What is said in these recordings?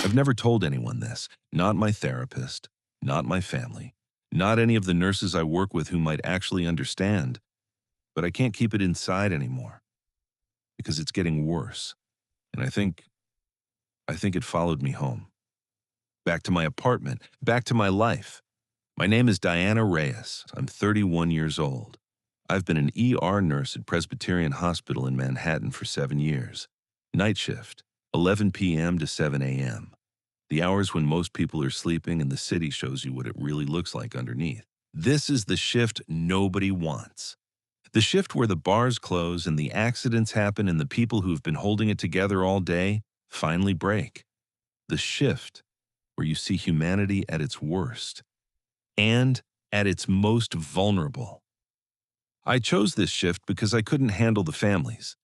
I've never told anyone this, not my therapist, not my family, not any of the nurses I work with who might actually understand, but I can't keep it inside anymore because it's getting worse. And I think it followed me home. Back to my apartment, back to my life. My name is Diana Reyes. I'm 31 years old. I've been an ER nurse at Presbyterian Hospital in Manhattan for 7 years. Night shift, 11 p.m. to 7 a.m. The hours when most people are sleeping and the city shows you what it really looks like underneath. This is the shift nobody wants. The shift where the bars close and the accidents happen and the people who've been holding it together all day finally break. The shift where you see humanity at its worst and at its most vulnerable. I chose this shift because I couldn't handle the families.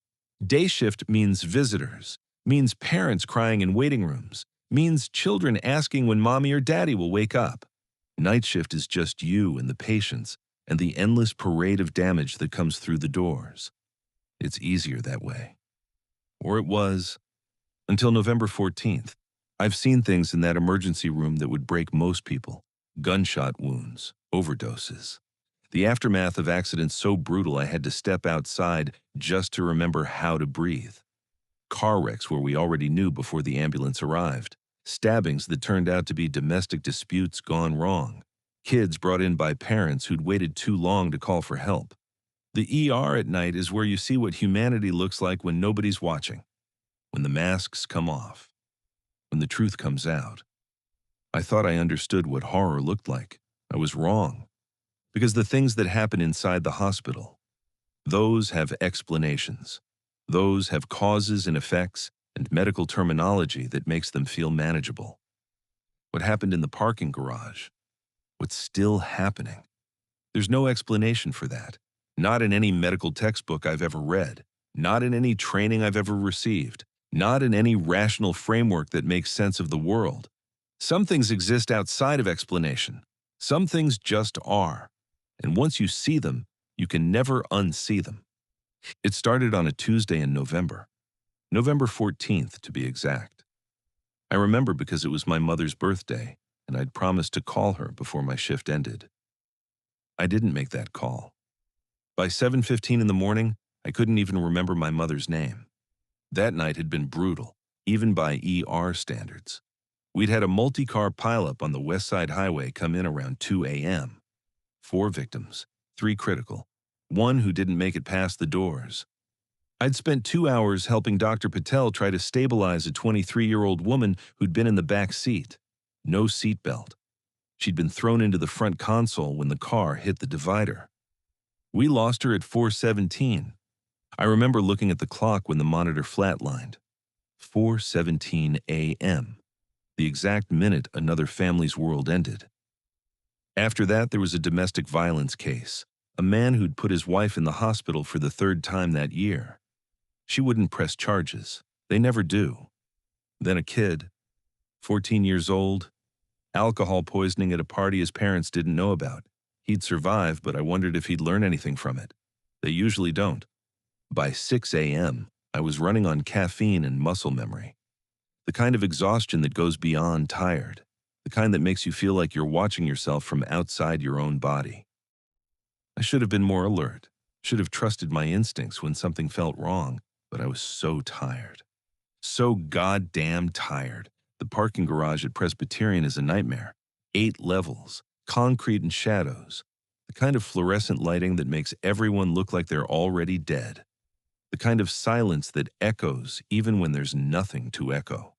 Day shift means visitors, means parents crying in waiting rooms, means children asking when mommy or daddy will wake up. Night shift is just you and the patients and the endless parade of damage that comes through the doors. It's easier that way. Or it was, until November 14th. I've seen things in that emergency room that would break most people. Gunshot wounds, overdoses. The aftermath of accidents so brutal I had to step outside just to remember how to breathe. Car wrecks where we already knew before the ambulance arrived. Stabbings that turned out to be domestic disputes gone wrong. Kids brought in by parents who'd waited too long to call for help. The ER at night is where you see what humanity looks like when nobody's watching. When the masks come off. When the truth comes out. I thought I understood what horror looked like. I was wrong. Because the things that happen inside the hospital, those have explanations. Those have causes and effects and medical terminology that makes them feel manageable. What happened in the parking garage? What's still happening? There's no explanation for that. Not in any medical textbook I've ever read. Not in any training I've ever received. Not in any rational framework that makes sense of the world. Some things exist outside of explanation. Some things just are. And once you see them, you can never unsee them. It started on a Tuesday in November. November 14th, to be exact. I remember because it was my mother's birthday, and I'd promised to call her before my shift ended. I didn't make that call. By 7:15 in the morning, I couldn't even remember my mother's name. That night had been brutal, even by ER standards. We'd had a multi-car pileup on the West Side Highway come in around 2 a.m. 4 victims, 3 critical, 1 who didn't make it past the doors. I'd spent 2 hours helping Dr. Patel try to stabilize a 23-year-old woman who'd been in the back seat. No seatbelt. She'd been thrown into the front console when the car hit the divider. We lost her at 4:17. I remember looking at the clock when the monitor flatlined. 4:17 a.m. The exact minute another family's world ended. After that, there was a domestic violence case. A man who'd put his wife in the hospital for the 3rd time that year. She wouldn't press charges. They never do. Then a kid, 14 years old, alcohol poisoning at a party his parents didn't know about. He'd survive, but I wondered if he'd learn anything from it. They usually don't. By 6 a.m., I was running on caffeine and muscle memory. The kind of exhaustion that goes beyond tired. The kind that makes you feel like you're watching yourself from outside your own body. I should have been more alert, should have trusted my instincts when something felt wrong, but I was so tired. So goddamn tired. The parking garage at Presbyterian is a nightmare. 8 levels, concrete and shadows. The kind of fluorescent lighting that makes everyone look like they're already dead. The kind of silence that echoes even when there's nothing to echo.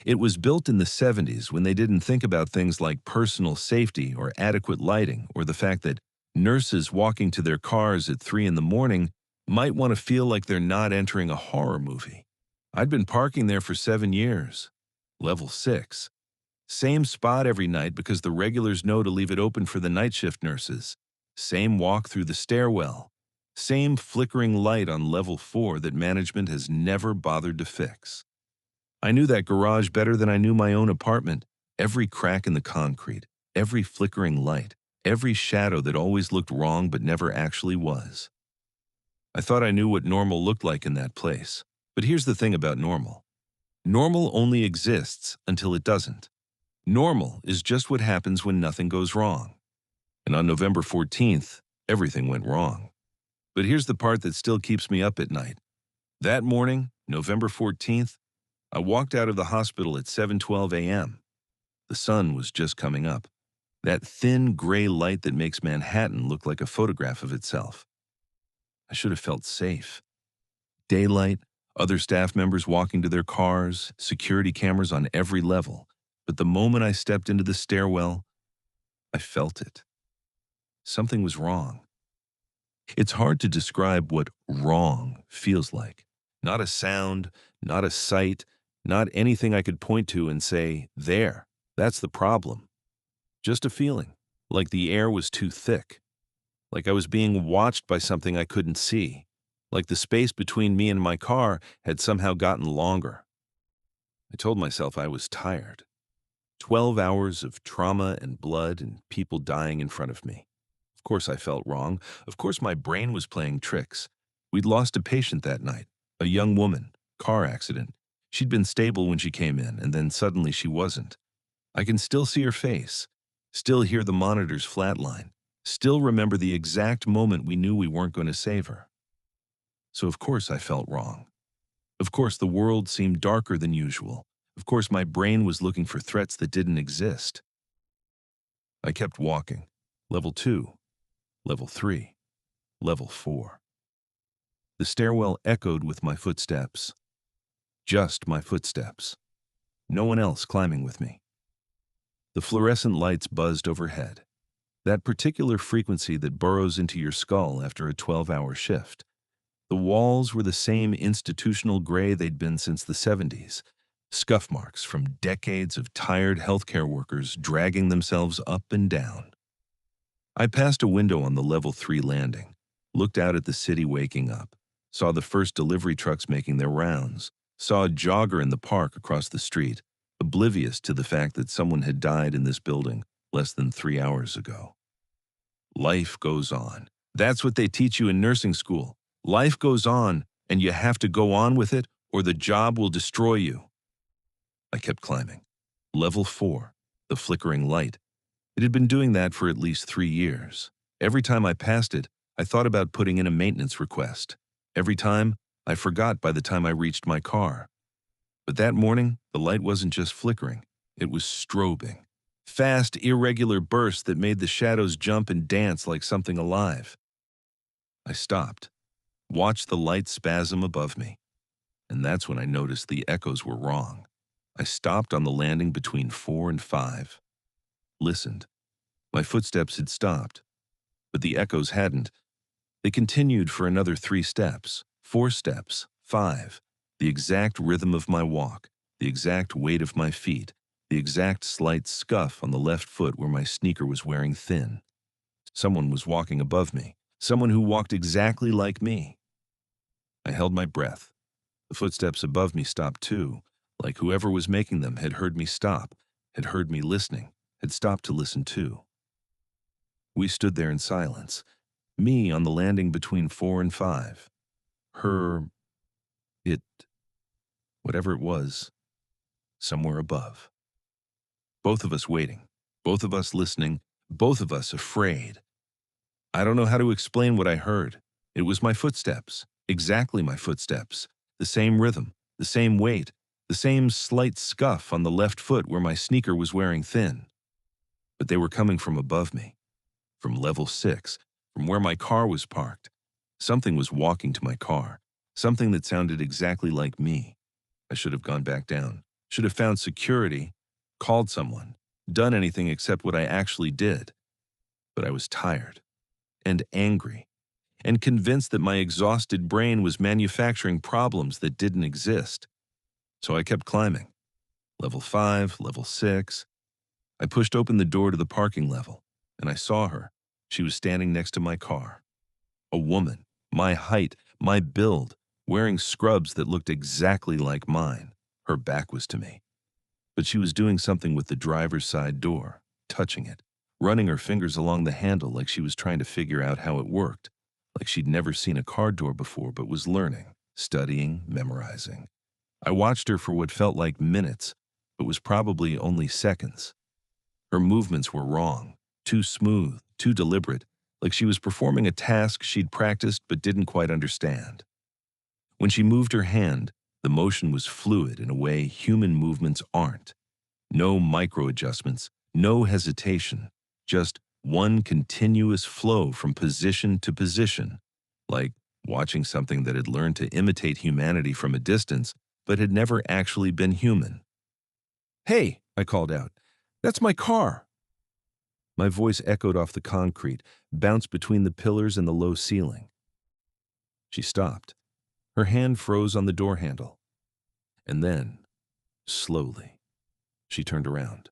It was built in the 70s when they didn't think about things like personal safety or adequate lighting or the fact that nurses walking to their cars at 3 in the morning might want to feel like they're not entering a horror movie. I'd been parking there for 7 years. Level 6. Same spot every night because the regulars know to leave it open for the night shift nurses. Same walk through the stairwell. Same flickering light on level 4 that management has never bothered to fix. I knew that garage better than I knew my own apartment. Every crack in the concrete, every flickering light, every shadow that always looked wrong but never actually was. I thought I knew what normal looked like in that place. But here's the thing about normal. Normal only exists until it doesn't. Normal is just what happens when nothing goes wrong. And on November 14th, everything went wrong. But here's the part that still keeps me up at night. That morning, November 14th, I walked out of the hospital at 7:12 a.m. The sun was just coming up. That thin gray light that makes Manhattan look like a photograph of itself. I should have felt safe. Daylight, other staff members walking to their cars, security cameras on every level. But the moment I stepped into the stairwell, I felt it. Something was wrong. It's hard to describe what wrong feels like. Not a sound, not a sight, not anything I could point to and say, there, that's the problem. Just a feeling, like the air was too thick, like I was being watched by something I couldn't see, like the space between me and my car had somehow gotten longer. I told myself I was tired. 12 hours of trauma and blood and people dying in front of me. Of course I felt wrong. Of course my brain was playing tricks. We'd lost a patient that night, a young woman, car accident. She'd been stable when she came in, and then suddenly she wasn't. I can still see her face, still hear the monitors flatline, still remember the exact moment we knew we weren't going to save her. So of course I felt wrong. Of course the world seemed darker than usual. Of course my brain was looking for threats that didn't exist. I kept walking. Level 2, Level 3, Level 4. The stairwell echoed with my footsteps. Just my footsteps. No one else climbing with me. The fluorescent lights buzzed overhead. That particular frequency that burrows into your skull after a 12-hour shift. The walls were the same institutional gray they'd been since the 70s. Scuff marks from decades of tired healthcare workers dragging themselves up and down. I passed a window on the Level 3 landing, looked out at the city waking up, saw the first delivery trucks making their rounds, saw a jogger in the park across the street, oblivious to the fact that someone had died in this building less than 3 hours ago. Life goes on. That's what they teach you in nursing school. Life goes on, and you have to go on with it, or the job will destroy you. I kept climbing. Level 4, the flickering light. It had been doing that for at least 3 years. Every time I passed it, I thought about putting in a maintenance request. Every time, I forgot by the time I reached my car. But that morning, the light wasn't just flickering. It was strobing. Fast, irregular bursts that made the shadows jump and dance like something alive. I stopped, watched the light spasm above me, and that's when I noticed the echoes were wrong. I stopped on the landing between 4 and 5. Listened. My footsteps had stopped, but the echoes hadn't. They continued for another 3 steps, 4 steps, 5. The exact rhythm of my walk, the exact weight of my feet, the exact slight scuff on the left foot where my sneaker was wearing thin. Someone was walking above me, someone who walked exactly like me. I held my breath. The footsteps above me stopped too, like whoever was making them had heard me stop, had heard me listening, had stopped to listen too. We stood there in silence, me on the landing between 4 and 5. Her, it, whatever it was, somewhere above. Both of us waiting, both of us listening, both of us afraid. I don't know how to explain what I heard. It was my footsteps, exactly my footsteps, the same rhythm, the same weight, the same slight scuff on the left foot where my sneaker was wearing thin. But they were coming from above me, from Level 6, from where my car was parked. Something was walking to my car, something that sounded exactly like me. I should have gone back down, should have found security, called someone, done anything except what I actually did. But I was tired and angry and convinced that my exhausted brain was manufacturing problems that didn't exist. So I kept climbing. Level 5, Level 6. I pushed open the door to the parking level, and I saw her. She was standing next to my car. A woman, my height, my build, wearing scrubs that looked exactly like mine. Her back was to me. But she was doing something with the driver's side door, touching it, running her fingers along the handle like she was trying to figure out how it worked, like she'd never seen a car door before but was learning, studying, memorizing. I watched her for what felt like minutes, but was probably only seconds. Her movements were wrong, too smooth, too deliberate, like she was performing a task she'd practiced but didn't quite understand. When she moved her hand, the motion was fluid in a way human movements aren't. No micro adjustments, no hesitation, just one continuous flow from position to position, like watching something that had learned to imitate humanity from a distance but had never actually been human. "Hey," I called out, "that's my car." My voice echoed off the concrete, bounced between the pillars and the low ceiling. She stopped. Her hand froze on the door handle. And then, slowly, she turned around.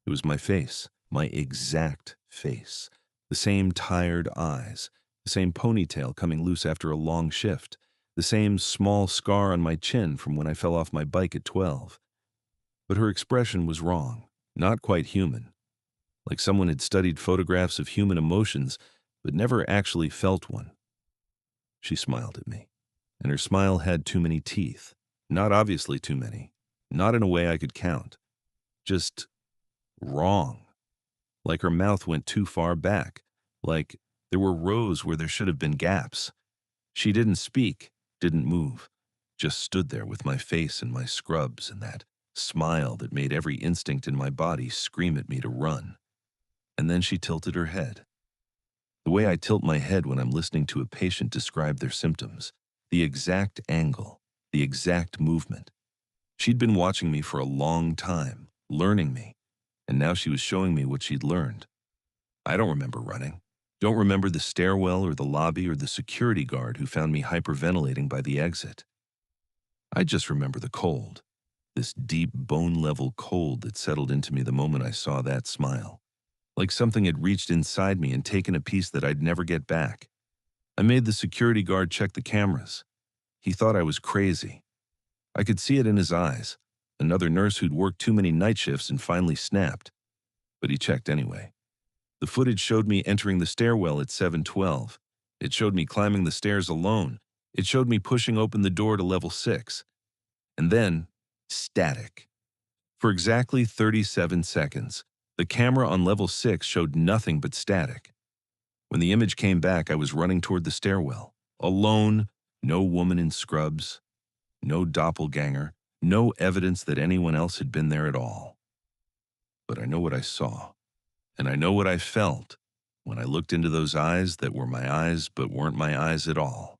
It was my face, my exact face. The same tired eyes, the same ponytail coming loose after a long shift, the same small scar on my chin from when I fell off my bike at 12. But her expression was wrong, not quite human. Like someone had studied photographs of human emotions, but never actually felt one. She smiled at me, and her smile had too many teeth. Not obviously too many, not in a way I could count. Just wrong. Like her mouth went too far back, like there were rows where there should have been gaps. She didn't speak, didn't move, just stood there with my face and my scrubs and that smile that made every instinct in my body scream at me to run. And then she tilted her head. The way I tilt my head when I'm listening to a patient describe their symptoms, the exact angle, the exact movement. She'd been watching me for a long time, learning me, and now she was showing me what she'd learned. I don't remember running. Don't remember the stairwell or the lobby or the security guard who found me hyperventilating by the exit. I just remember the cold, this deep bone-level cold that settled into me the moment I saw that smile. Like something had reached inside me and taken a piece that I'd never get back. I made the security guard check the cameras. He thought I was crazy. I could see it in his eyes. Another nurse who'd worked too many night shifts and finally snapped. But he checked anyway. The footage showed me entering the stairwell at 7:12. It showed me climbing the stairs alone. It showed me pushing open the door to level 6. And then, static. For exactly 37 seconds, the camera on level 6 showed nothing but static. When the image came back, I was running toward the stairwell. Alone, no woman in scrubs, no doppelganger, no evidence that anyone else had been there at all. But I know what I saw, and I know what I felt when I looked into those eyes that were my eyes but weren't my eyes at all.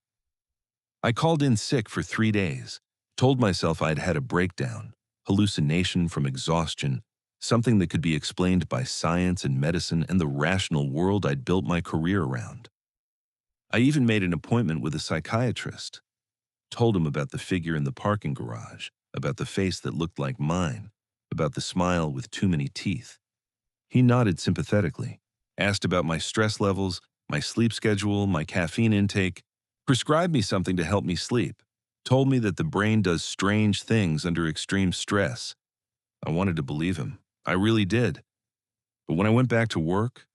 I called in sick for 3 days, told myself I'd had a breakdown, hallucination from exhaustion, something that could be explained by science and medicine and the rational world I'd built my career around. I even made an appointment with a psychiatrist, told him about the figure in the parking garage, about the face that looked like mine, about the smile with too many teeth. He nodded sympathetically, asked about my stress levels, my sleep schedule, my caffeine intake, prescribed me something to help me sleep, told me that the brain does strange things under extreme stress. I wanted to believe him. I really did. But when I went back to work,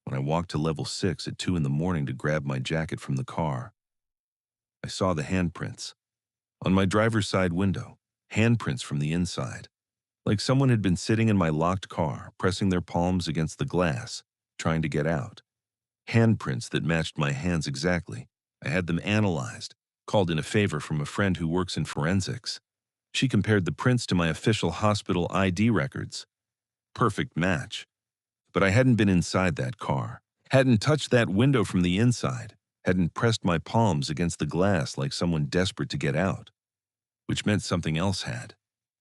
when I walked to level 6 at 2 in the morning to grab my jacket from the car, I saw the handprints. On my driver's side window, handprints from the inside. Like someone had been sitting in my locked car, pressing their palms against the glass, trying to get out. Handprints that matched my hands exactly. I had them analyzed, called in a favor from a friend who works in forensics. She compared the prints to my official hospital ID records. Perfect match. But I hadn't been inside that car, hadn't touched that window from the inside, hadn't pressed my palms against the glass like someone desperate to get out. Which meant something else had.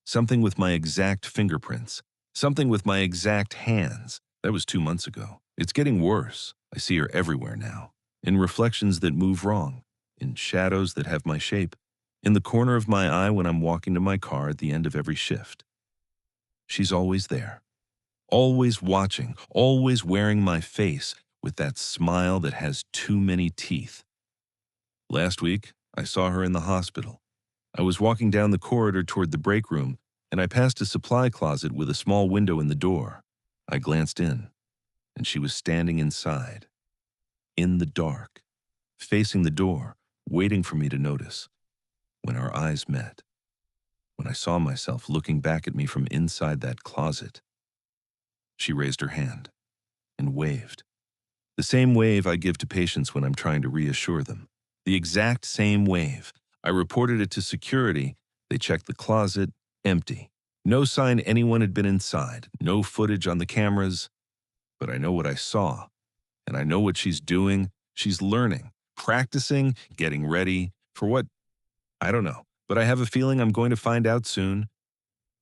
Something with my exact fingerprints. Something with my exact hands. That was 2 months ago. It's getting worse. I see her everywhere now. In reflections that move wrong. In shadows that have my shape. In the corner of my eye when I'm walking to my car at the end of every shift. She's always there. Always watching. Always wearing my face with that smile that has too many teeth. Last week, I saw her in the hospital. I was walking down the corridor toward the break room, and I passed a supply closet with a small window in the door. I glanced in, and she was standing inside, in the dark, facing the door, waiting for me to notice. When our eyes met, when I saw myself looking back at me from inside that closet. She raised her hand and waved. The same wave I give to patients when I'm trying to reassure them. The exact same wave. I reported it to security. They checked the closet, empty. No sign anyone had been inside, no footage on the cameras. But I know what I saw, and I know what she's doing. She's learning, practicing, getting ready for what? I don't know. But I have a feeling I'm going to find out soon.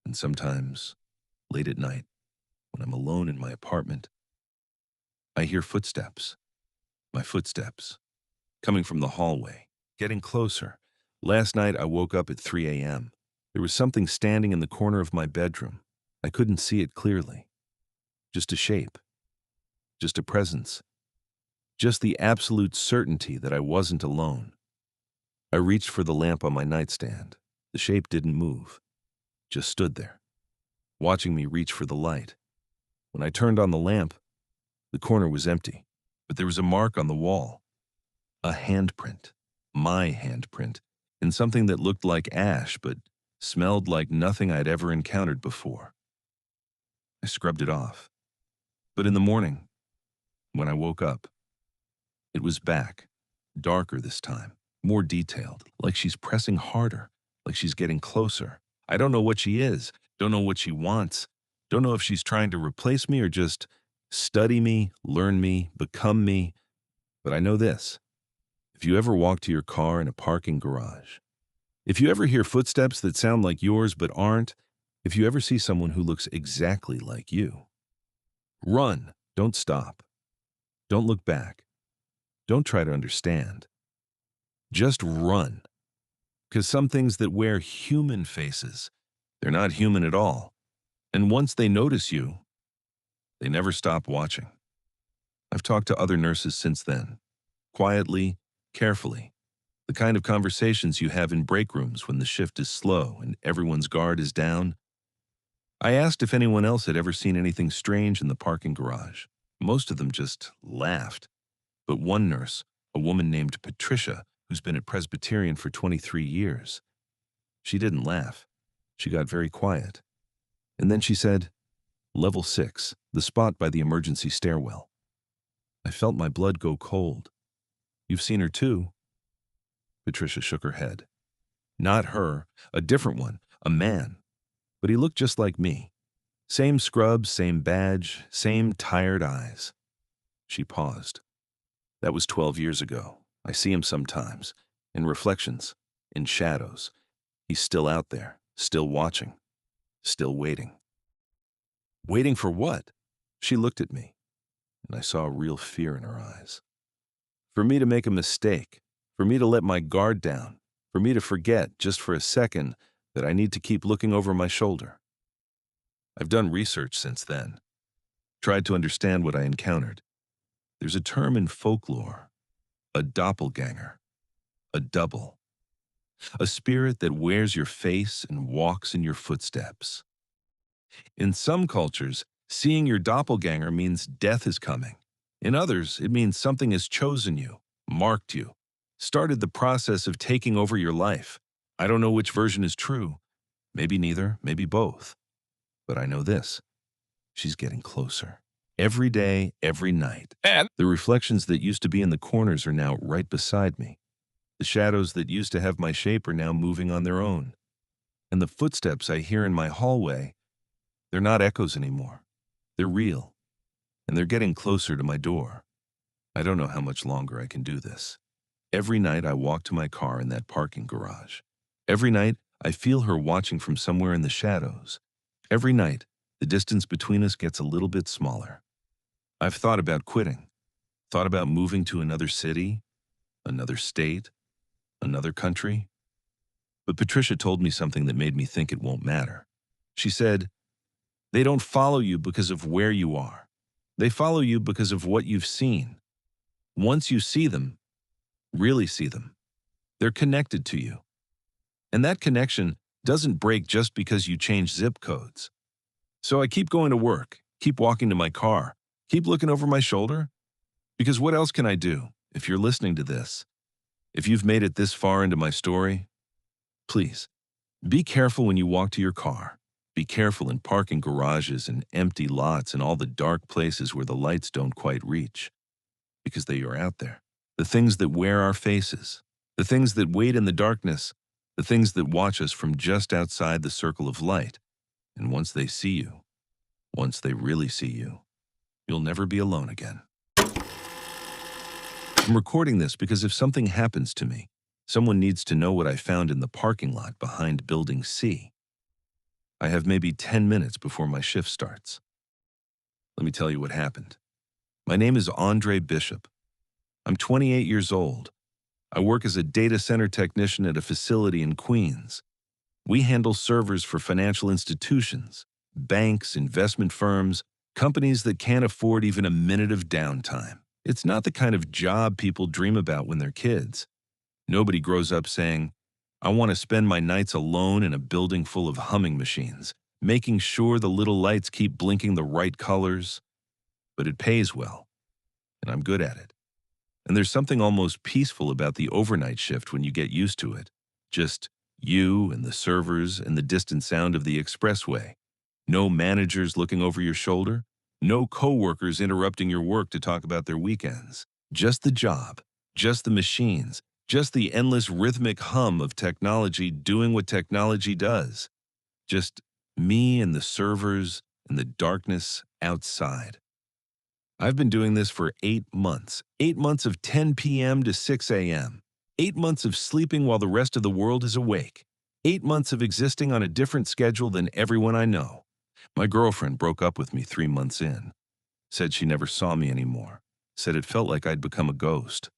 And sometimes, late at night, when I'm alone in my apartment, I hear footsteps. My footsteps. Coming from the hallway, getting closer. Last night I woke up at 3 a.m. There was something standing in the corner of my bedroom. I couldn't see it clearly. Just a shape. Just a presence. Just the absolute certainty that I wasn't alone. I reached for the lamp on my nightstand. The shape didn't move. Just stood there, watching me reach for the light. When I turned on the lamp, the corner was empty, but there was a mark on the wall. A handprint. My handprint. In something that looked like ash, but smelled like nothing I'd ever encountered before. I scrubbed it off. But in the morning, when I woke up, it was back, darker this time, more detailed, like she's pressing harder, like she's getting closer. I don't know what she is, don't know what she wants, don't know if she's trying to replace me or just study me, learn me, become me. But I know this. If you ever walk to your car in a parking garage, if you ever hear footsteps that sound like yours but aren't, if you ever see someone who looks exactly like you, run, don't stop. Don't look back. Don't try to understand. Just run. Because some things that wear human faces, they're not human at all. And once they notice you, they never stop watching. I've talked to other nurses since then, quietly, carefully, the kind of conversations you have in break rooms when the shift is slow and everyone's guard is down. I asked if anyone else had ever seen anything strange in the parking garage. Most of them just laughed. But one nurse, a woman named Patricia, who's been at Presbyterian for 23 years, she didn't laugh. She got very quiet. And then she said, "Level 6, the spot by the emergency stairwell." I felt my blood go cold. "You've seen her too?" Patricia shook her head. "Not her, a different one, a man. But he looked just like me. Same scrubs, same badge, same tired eyes." She paused. "That was 12 years ago. I see him sometimes, in reflections, in shadows. He's still out there, still watching, still waiting." "Waiting for what?" She looked at me, and I saw real fear in her eyes. "For me to make a mistake, for me to let my guard down, for me to forget, just for a second, that I need to keep looking over my shoulder." I've done research since then, tried to understand what I encountered. There's a term in folklore, a doppelganger, a double, a spirit that wears your face and walks in your footsteps. In some cultures, seeing your doppelganger means death is coming. In others, it means something has chosen you, marked you, started the process of taking over your life. I don't know which version is true. Maybe neither, maybe both. But I know this. She's getting closer. Every day, every night. And the reflections that used to be in the corners are now right beside me. The shadows that used to have my shape are now moving on their own. And the footsteps I hear in my hallway, they're not echoes anymore. They're real. And they're getting closer to my door. I don't know how much longer I can do this. Every night I walk to my car in that parking garage. Every night I feel her watching from somewhere in the shadows. Every night, the distance between us gets a little bit smaller. I've thought about quitting, thought about moving to another city, another state, another country. But Patricia told me something that made me think it won't matter. She said, "They don't follow you because of where you are. They follow you because of what you've seen. Once you see them, really see them, they're connected to you. And that connection doesn't break just because you change zip codes." So I keep going to work, keep walking to my car, keep looking over my shoulder. Because what else can I do? If you're listening to this, if you've made it this far into my story, please, Be careful when you walk to your car. Be careful in parking garages and empty lots and all the dark places where the lights don't quite reach, because they are out there. The things that wear our faces, the things that wait in the darkness, the things that watch us from just outside the circle of light. And once they see you, once they really see you, you'll never be alone again. I'm recording this because if something happens to me, someone needs to know what I found in the parking lot behind Building C. I have maybe 10 minutes before my shift starts. Let me tell you what happened. My name is Andre Bishop. I'm 28 years old. I work as a data center technician at a facility in Queens. We handle servers for financial institutions, banks, investment firms, companies that can't afford even a minute of downtime. It's not the kind of job people dream about when they're kids. Nobody grows up saying, I want to spend my nights alone in a building full of humming machines, making sure the little lights keep blinking the right colors. But it pays well, and I'm good at it. And there's something almost peaceful about the overnight shift when you get used to it. Just you and the servers and the distant sound of the expressway. No managers looking over your shoulder. No coworkers interrupting your work to talk about their weekends. Just the job, just the machines, just the endless rhythmic hum of technology doing what technology does. Just me and the servers and the darkness outside. I've been doing this for 8 months. 8 months of 10 p.m. to 6 a.m. 8 months of sleeping while the rest of the world is awake. 8 months of existing on a different schedule than everyone I know. My girlfriend broke up with me 3 months in. Said she never saw me anymore. Said it felt like I'd become a ghost.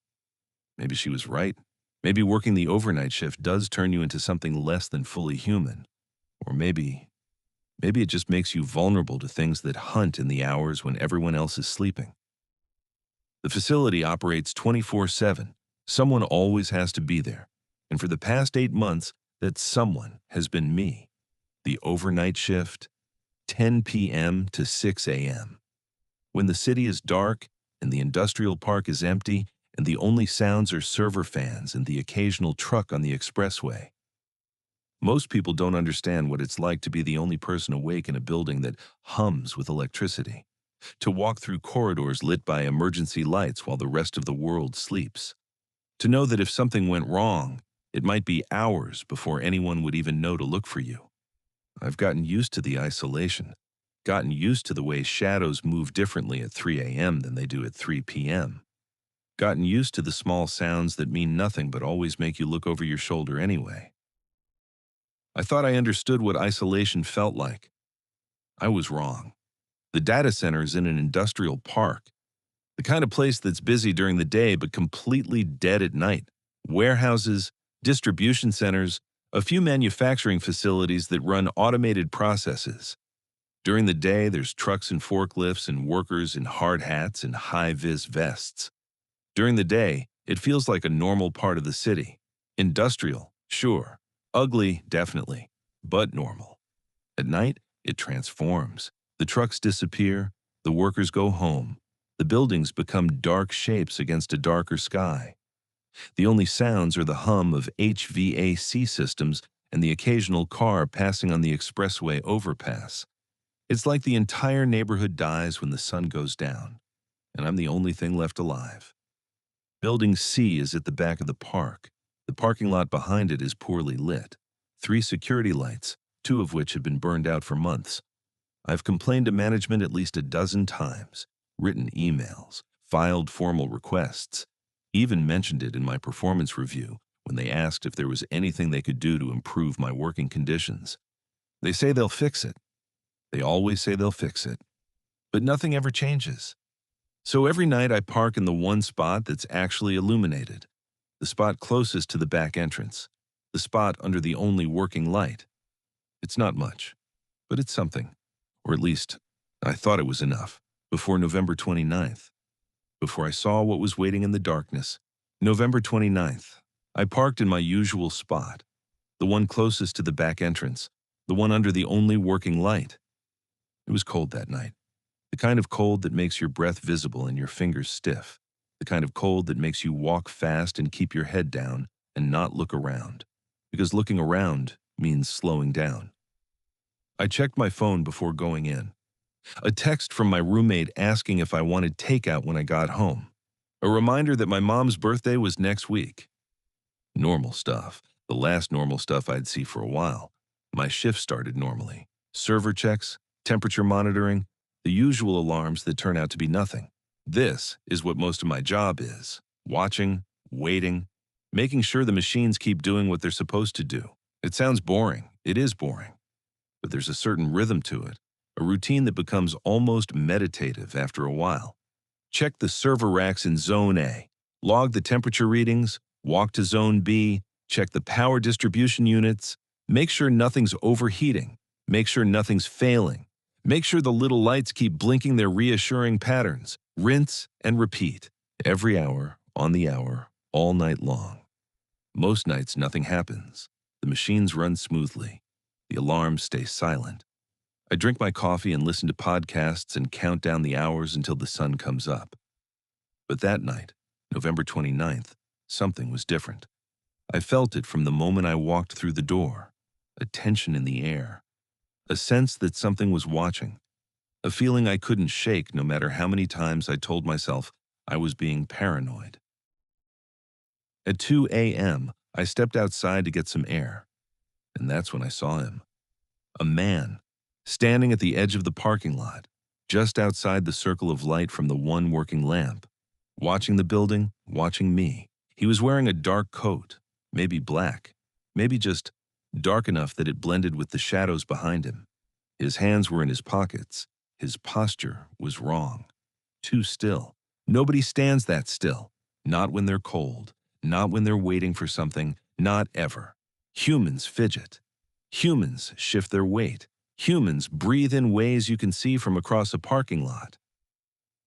Maybe she was right. Maybe working the overnight shift does turn you into something less than fully human. Or maybe it just makes you vulnerable to things that hunt in the hours when everyone else is sleeping. The facility operates 24/7. Someone always has to be there. And for the past 8 months, that someone has been me. The overnight shift, 10 p.m. to 6 a.m. When the city is dark and the industrial park is empty and the only sounds are server fans and the occasional truck on the expressway. Most people don't understand what it's like to be the only person awake in a building that hums with electricity, to walk through corridors lit by emergency lights while the rest of the world sleeps, to know that if something went wrong, it might be hours before anyone would even know to look for you. I've gotten used to the isolation, gotten used to the way shadows move differently at 3 a.m. than they do at 3 p.m., gotten used to the small sounds that mean nothing but always make you look over your shoulder anyway. I thought I understood what isolation felt like. I was wrong. The data center is in an industrial park, the kind of place that's busy during the day but completely dead at night. Warehouses, distribution centers, a few manufacturing facilities that run automated processes. During the day, there's trucks and forklifts and workers in hard hats and high-vis vests. During the day, it feels like a normal part of the city. Industrial, sure. Ugly, definitely, but normal. At night, it transforms. The trucks disappear, the workers go home, the buildings become dark shapes against a darker sky. The only sounds are the hum of HVAC systems and the occasional car passing on the expressway overpass. It's like the entire neighborhood dies when the sun goes down, and I'm the only thing left alive. Building C is at the back of the park. The parking lot behind it is poorly lit. 3 security lights, 2 of which have been burned out for months. I've complained to management at least a dozen times, written emails, filed formal requests, even mentioned it in my performance review when they asked if there was anything they could do to improve my working conditions. They say they'll fix it. They always say they'll fix it. But nothing ever changes. So every night I park in the one spot that's actually illuminated, the spot closest to the back entrance, the spot under the only working light. It's not much, but it's something. Or at least, I thought it was enough, before November 29th. Before I saw what was waiting in the darkness. November 29th, I parked in my usual spot, the one closest to the back entrance, the one under the only working light. It was cold that night. The kind of cold that makes your breath visible and your fingers stiff. The kind of cold that makes you walk fast and keep your head down and not look around. Because looking around means slowing down. I checked my phone before going in. A text from my roommate asking if I wanted takeout when I got home. A reminder that my mom's birthday was next week. Normal stuff. The last normal stuff I'd see for a while. My shift started normally. Server checks, temperature monitoring, the usual alarms that turn out to be nothing. This is what most of my job is. Watching, waiting, making sure the machines keep doing what they're supposed to do. It sounds boring. It is boring. But there's a certain rhythm to it, a routine that becomes almost meditative after a while. Check the server racks in Zone A, log the temperature readings, walk to Zone B, check the power distribution units, make sure nothing's overheating, make sure nothing's failing, make sure the little lights keep blinking their reassuring patterns, rinse and repeat, every hour, on the hour, all night long. Most nights nothing happens. The machines run smoothly. The alarms stay silent. I drink my coffee and listen to podcasts and count down the hours until the sun comes up. But that night, November 29th, something was different. I felt it from the moment I walked through the door, a tension in the air, a sense that something was watching, a feeling I couldn't shake no matter how many times I told myself I was being paranoid. At 2 a.m., I stepped outside to get some air, and that's when I saw him. A man, standing at the edge of the parking lot, just outside the circle of light from the one working lamp, watching the building, watching me. He was wearing a dark coat, maybe black, maybe just dark enough that it blended with the shadows behind him. His hands were in his pockets. His posture was wrong. Too still. Nobody stands that still. Not when they're cold. Not when they're waiting for something. Not ever. Humans fidget. Humans shift their weight. Humans breathe in ways you can see from across a parking lot.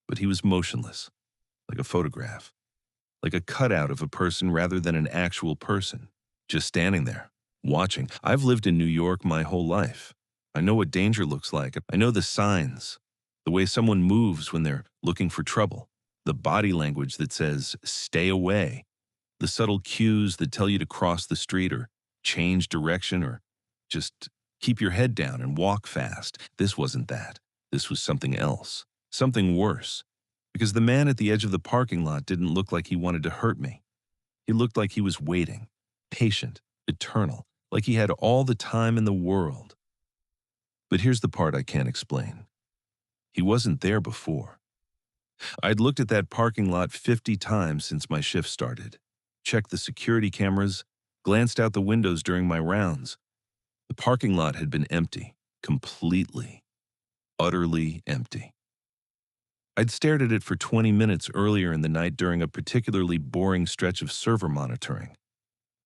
But he was motionless, like a photograph, like a cutout of a person rather than an actual person, just standing there, watching. I've lived in New York my whole life. I know what danger looks like. I know the signs, the way someone moves when they're looking for trouble, the body language that says, stay away, the subtle cues that tell you to cross the street or change direction or just keep your head down and walk fast. This wasn't that. This was something else, something worse, because the man at the edge of the parking lot didn't look like he wanted to hurt me. He looked like he was waiting, patient, eternal, like he had all the time in the world. But here's the part I can't explain. He wasn't there before. I'd looked at that parking lot 50 times since my shift started, checked the security cameras, glanced out the windows during my rounds. The parking lot had been empty, completely, utterly empty. I'd stared at it for 20 minutes earlier in the night during a particularly boring stretch of server monitoring.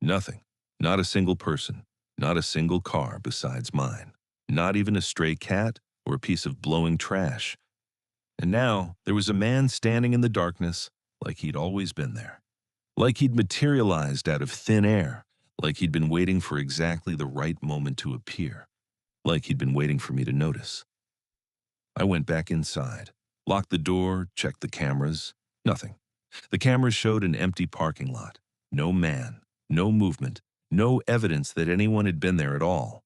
Nothing, not a single person, not a single car besides mine, not even a stray cat or a piece of blowing trash. And now there was a man standing in the darkness like he'd always been there, like he'd materialized out of thin air, like he'd been waiting for exactly the right moment to appear, like he'd been waiting for me to notice. I went back inside, locked the door, checked the cameras. Nothing. The cameras showed an empty parking lot. No man, no movement, no evidence that anyone had been there at all.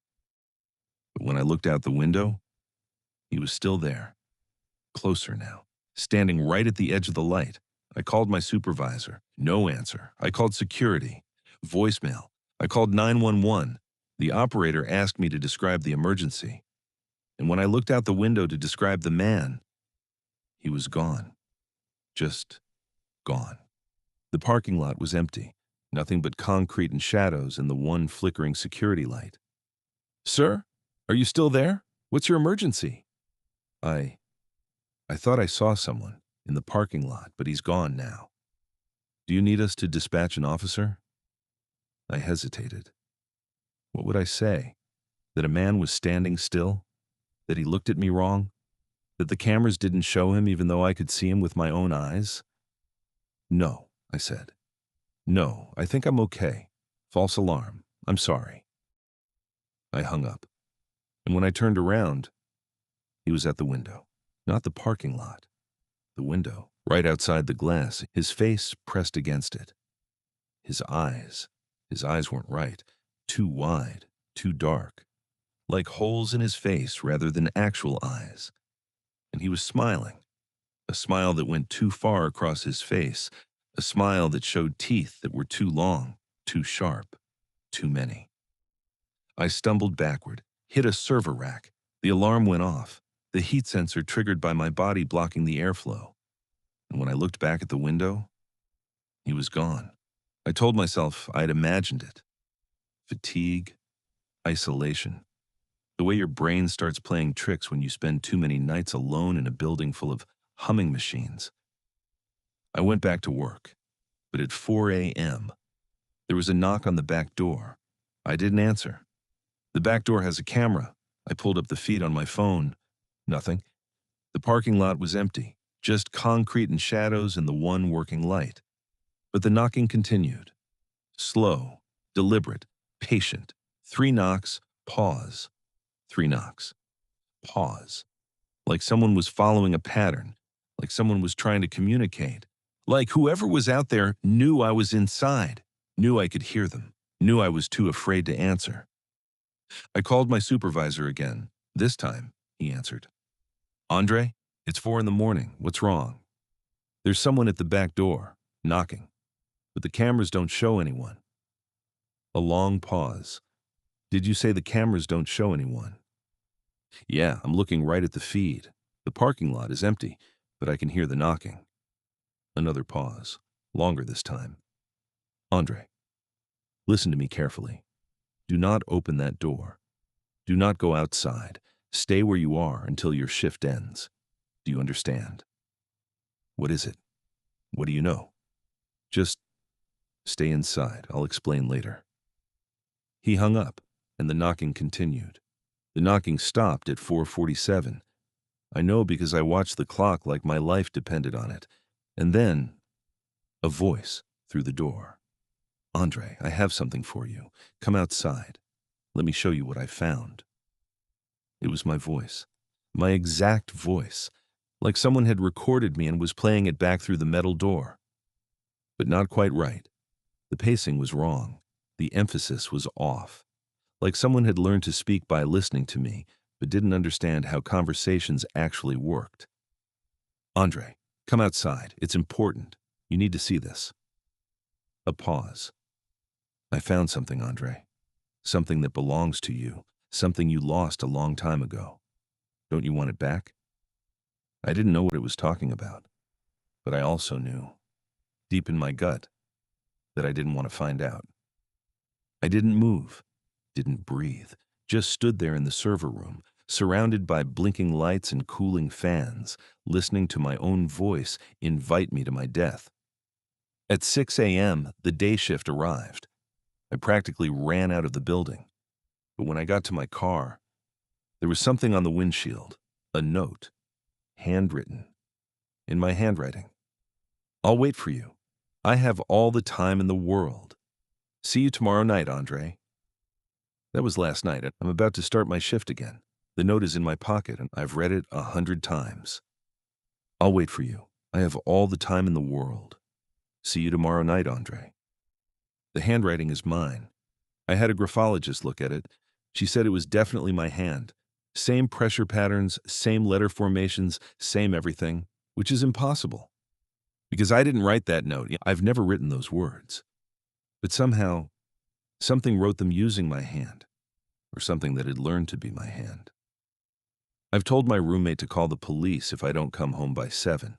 But when I looked out the window, he was still there. Closer now, standing right at the edge of the light. I called my supervisor. No answer. I called security. Voicemail. I called 911. The operator asked me to describe the emergency. And when I looked out the window to describe the man, he was gone. Just gone. The parking lot was empty. Nothing but concrete and shadows and the one flickering security light. "Sir, are you still there? What's your emergency?" I thought I saw someone in the parking lot, but he's gone now. "Do you need us to dispatch an officer?" I hesitated. What would I say? That a man was standing still? That he looked at me wrong? That the cameras didn't show him even though I could see him with my own eyes? "No," I said. "No, I think I'm okay. False alarm. I'm sorry." I hung up. And when I turned around, he was at the window. Not the parking lot. The window, right outside the glass, his face pressed against it. His eyes weren't right. Too wide. too dark, like holes in his face rather than actual eyes. And he was smiling, a smile that went too far across his face, a smile that showed teeth that were too long, too sharp, too many. I stumbled backward, hit a server rack. The alarm went off, the heat sensor triggered by my body blocking the airflow. And when I looked back at the window, he was gone. I told myself I'd imagined it. Fatigue, isolation. The way your brain starts playing tricks when you spend too many nights alone in a building full of humming machines. I went back to work, but at 4 a.m., there was a knock on the back door. I didn't answer. The back door has a camera. I pulled up the feed on my phone. Nothing. The parking lot was empty, just concrete and shadows and the one working light. But the knocking continued. Slow, deliberate, patient. 3 knocks, pause. 3 knocks, pause. Like someone was following a pattern, like someone was trying to communicate. Like whoever was out there knew I was inside, knew I could hear them, knew I was too afraid to answer. I called my supervisor again. This time, he answered. Andre, it's 4 in the morning. What's wrong? There's someone at the back door, knocking, but the cameras don't show anyone. A long pause. Did you say the cameras don't show anyone? Yeah, I'm looking right at the feed. The parking lot is empty, but I can hear the knocking. Another pause, longer this time. Andre, listen to me carefully. Do not open that door. Do not go outside. Stay where you are until your shift ends. Do you understand? What is it? What do you know? Just stay inside. I'll explain later. He hung up, and the knocking continued. The knocking stopped at 4:47. I know because I watched the clock like my life depended on it. And then, a voice through the door. Andre, I have something for you. Come outside. Let me show you what I found. It was my voice. My exact voice. Like someone had recorded me and was playing it back through the metal door. But not quite right. The pacing was wrong. The emphasis was off. Like someone had learned to speak by listening to me, but didn't understand how conversations actually worked. Andre, come outside. It's important. You need to see this. A pause. I found something, Andre. Something that belongs to you. Something you lost a long time ago. Don't you want it back? I didn't know what it was talking about, but I also knew, deep in my gut, that I didn't want to find out. I didn't move, didn't breathe, just stood there in the server room, surrounded by blinking lights and cooling fans, listening to my own voice invite me to my death. At 6 a.m., the day shift arrived. I practically ran out of the building. But when I got to my car, there was something on the windshield, a note, handwritten, in my handwriting. I'll wait for you. I have all the time in the world. See you tomorrow night, Andre. That was last night. I'm about to start my shift again. The note is in my pocket, and I've read it 100 times. I'll wait for you. I have all the time in the world. See you tomorrow night, Andre. The handwriting is mine. I had a graphologist look at it. She said it was definitely my hand. Same pressure patterns, same letter formations, same everything, which is impossible. Because I didn't write that note. I've never written those words. But somehow, something wrote them using my hand, or something that had learned to be my hand. I've told my roommate to call the police if I don't come home by 7.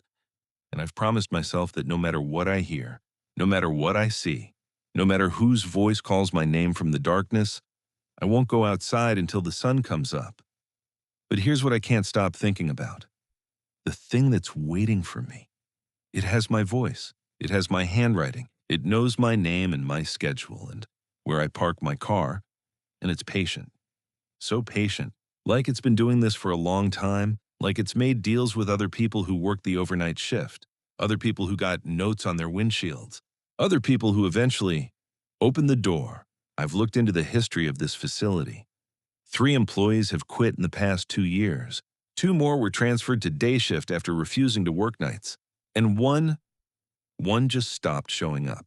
And I've promised myself that no matter what I hear, no matter what I see, no matter whose voice calls my name from the darkness, I won't go outside until the sun comes up. But here's what I can't stop thinking about. The thing that's waiting for me. It has my voice. It has my handwriting. It knows my name and my schedule and where I park my car. And it's patient. So patient. Like it's been doing this for a long time. Like it's made deals with other people who work the overnight shift. Other people who got notes on their windshields. Other people who eventually opened the door. I've looked into the history of this facility. 3 employees have quit in the past 2 years. 2 more were transferred to day shift after refusing to work nights. And one just stopped showing up.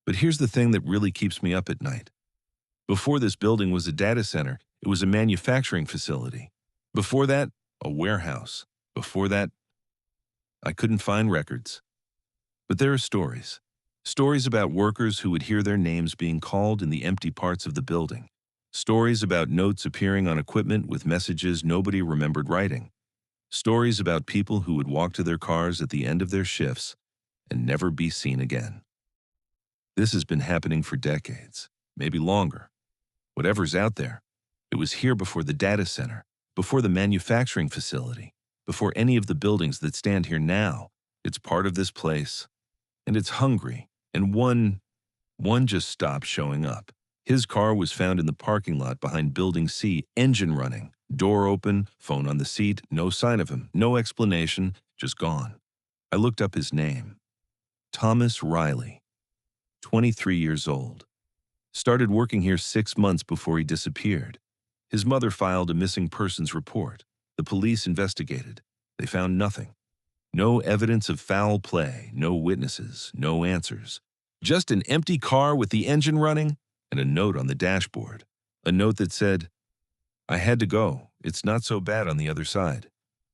But here's the thing that really keeps me up at night. Before this building was a data center, it was a manufacturing facility. Before that, a warehouse. Before that, I couldn't find records. But there are stories. Stories about workers who would hear their names being called in the empty parts of the building. Stories about notes appearing on equipment with messages nobody remembered writing. Stories about people who would walk to their cars at the end of their shifts and never be seen again. This has been happening for decades, maybe longer. Whatever's out there, it was here before the data center, before the manufacturing facility, before any of the buildings that stand here now. It's part of this place, and it's hungry, and one just stopped showing up. His car was found in the parking lot behind Building C, engine running, door open, phone on the seat, no sign of him, no explanation, just gone. I looked up his name. Thomas Riley, 23 years old. Started working here 6 months before he disappeared. His mother filed a missing persons report. The police investigated. They found nothing. No evidence of foul play, no witnesses, no answers. Just an empty car with the engine running and a note on the dashboard. A note that said, "I had to go. It's not so bad on the other side.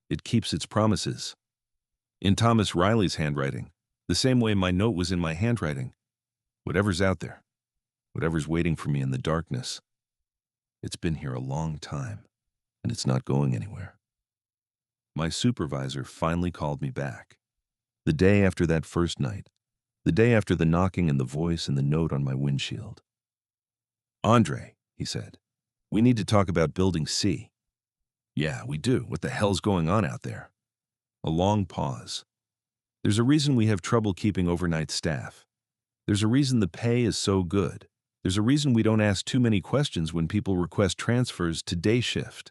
It keeps its promises." In Thomas Riley's handwriting, the same way my note was in my handwriting. Whatever's out there, whatever's waiting for me in the darkness, it's been here a long time, and it's not going anywhere. My supervisor finally called me back. The day after that first night, the day after the knocking and the voice and the note on my windshield. "Andre," he said, "we need to talk about Building C." "Yeah, we do. What the hell's going on out there?" A long pause. "There's a reason we have trouble keeping overnight staff. There's a reason the pay is so good. There's a reason we don't ask too many questions when people request transfers to day shift."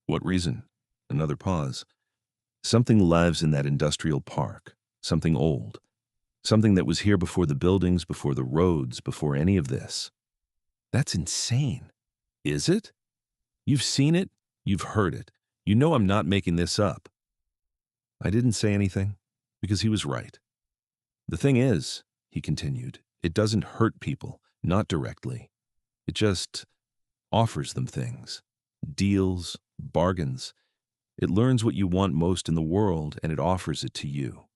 "What reason?" Another pause. "Something lives in that industrial park. Something old. Something that was here before the buildings, before the roads, before any of this." "That's insane." "Is it? You've seen it. You've heard it. You know I'm not making this up." I didn't say anything because he was right. "The thing is," he continued, "it doesn't hurt people, not directly. It just offers them things. Deals, bargains. It learns what you want most in the world and it offers it to you.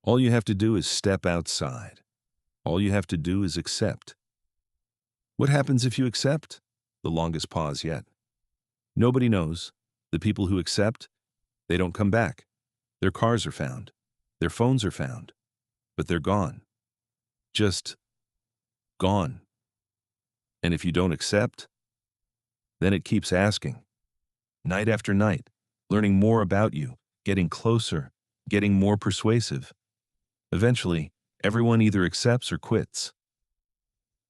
All you have to do is step outside. All you have to do is accept." "What happens if you accept?" The longest pause yet. "Nobody knows. The people who accept, they don't come back. Their cars are found. Their phones are found. But they're gone. Just gone. And if you don't accept, then it keeps asking. Night after night, learning more about you, getting closer, getting more persuasive. Eventually, everyone either accepts or quits."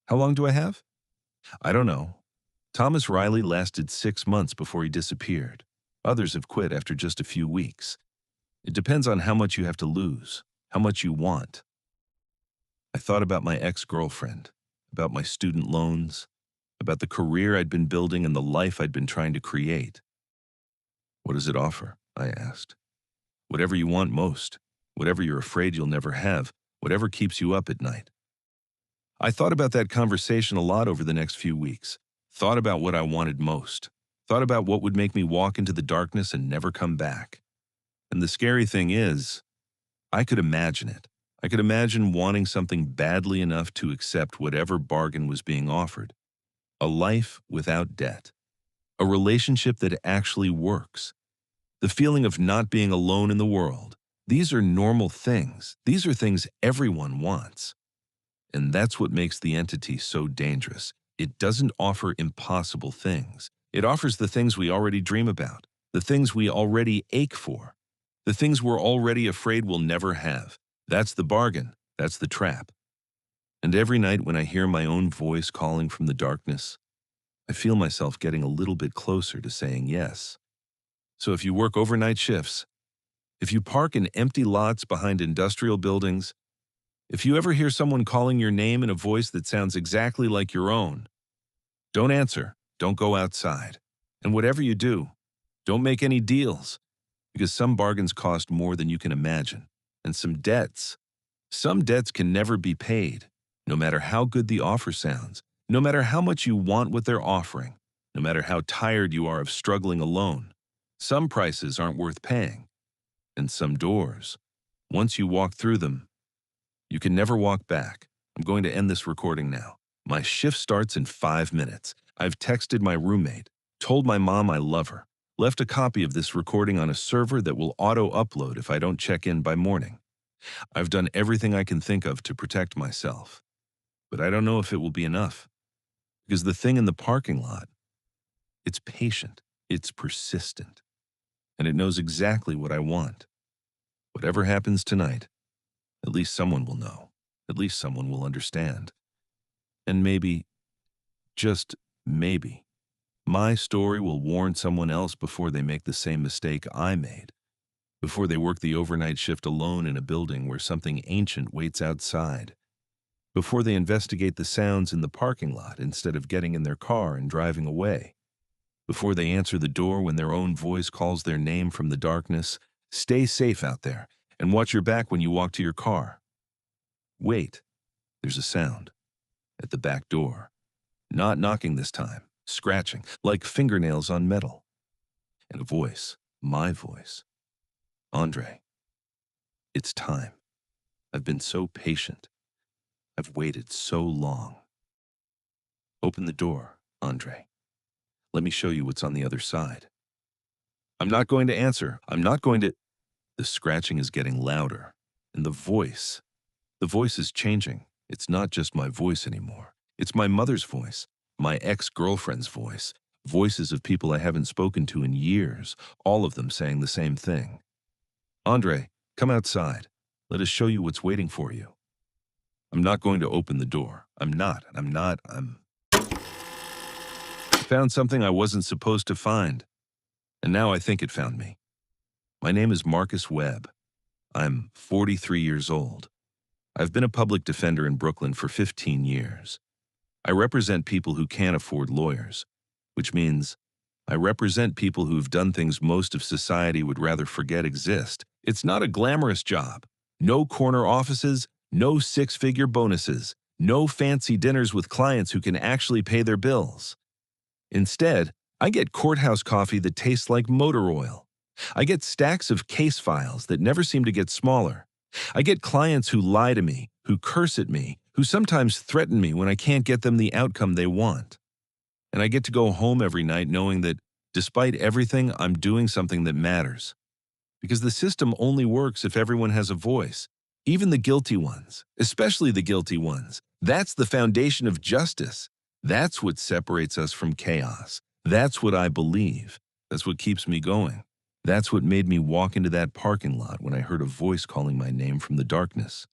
"How long do I have?" "I don't know. Thomas Riley lasted 6 months before he disappeared. Others have quit after just a few weeks. It depends on how much you have to lose, how much you want." I thought about my ex-girlfriend, about my student loans, about the career I'd been building and the life I'd been trying to create. "What does it offer?" I asked. "Whatever you want most, whatever you're afraid you'll never have, whatever keeps you up at night." I thought about that conversation a lot over the next few weeks, thought about what I wanted most, thought about what would make me walk into the darkness and never come back. And the scary thing is, I could imagine it. I could imagine wanting something badly enough to accept whatever bargain was being offered. A life without debt. A relationship that actually works. The feeling of not being alone in the world. These are normal things. These are things everyone wants. And that's what makes the entity so dangerous. It doesn't offer impossible things. It offers the things we already dream about, the things we already ache for, the things we're already afraid we'll never have. That's the bargain. That's the trap. And every night when I hear my own voice calling from the darkness, I feel myself getting a little bit closer to saying yes. So if you work overnight shifts, if you park in empty lots behind industrial buildings, if you ever hear someone calling your name in a voice that sounds exactly like your own, don't answer, don't go outside. And whatever you do, don't make any deals, because some bargains cost more than you can imagine. And some debts can never be paid, no matter how good the offer sounds. No matter how much you want what they're offering, no matter how tired you are of struggling alone, some prices aren't worth paying. And some doors, once you walk through them, you can never walk back. I'm going to end this recording now. My shift starts in 5 minutes. I've texted my roommate, told my mom I love her, left a copy of this recording on a server that will auto-upload if I don't check in by morning. I've done everything I can think of to protect myself. But I don't know if it will be enough. Because the thing in the parking lot, it's patient, it's persistent, and it knows exactly what I want. Whatever happens tonight, at least someone will know. At least someone will understand. And maybe, just maybe, my story will warn someone else before they make the same mistake I made, before they work the overnight shift alone in a building where something ancient waits outside, before they investigate the sounds in the parking lot instead of getting in their car and driving away, before they answer the door when their own voice calls their name from the darkness. Stay safe out there and watch your back when you walk to your car. Wait, there's a sound at the back door. Not knocking this time, scratching, like fingernails on metal. And a voice, my voice. Andre, it's time. I've been so patient. I've waited so long. Open the door, Andre. Let me show you what's on the other side. I'm not going to answer. I'm not going to... The scratching is getting louder, and the voice is changing. It's not just my voice anymore. It's my mother's voice, my ex-girlfriend's voice, voices of people I haven't spoken to in years, all of them saying the same thing. Andre, come outside. Let us show you what's waiting for you. I'm not going to open the door. I found something I wasn't supposed to find, and now I think it found me. My name is Marcus Webb. I'm 43 years old. I've been a public defender in Brooklyn for 15 years. I represent people who can't afford lawyers, which means I represent people who've done things most of society would rather forget exist. It's not a glamorous job. No corner offices, no six-figure bonuses, no fancy dinners with clients who can actually pay their bills. Instead, I get courthouse coffee that tastes like motor oil. I get stacks of case files that never seem to get smaller. I get clients who lie to me, who curse at me, who sometimes threaten me when I can't get them the outcome they want. And I get to go home every night knowing that, despite everything, I'm doing something that matters. Because the system only works if everyone has a voice, even the guilty ones, especially the guilty ones. That's the foundation of justice. That's what separates us from chaos. That's what I believe. That's what keeps me going. That's what made me walk into that parking lot when I heard a voice calling my name from the darkness.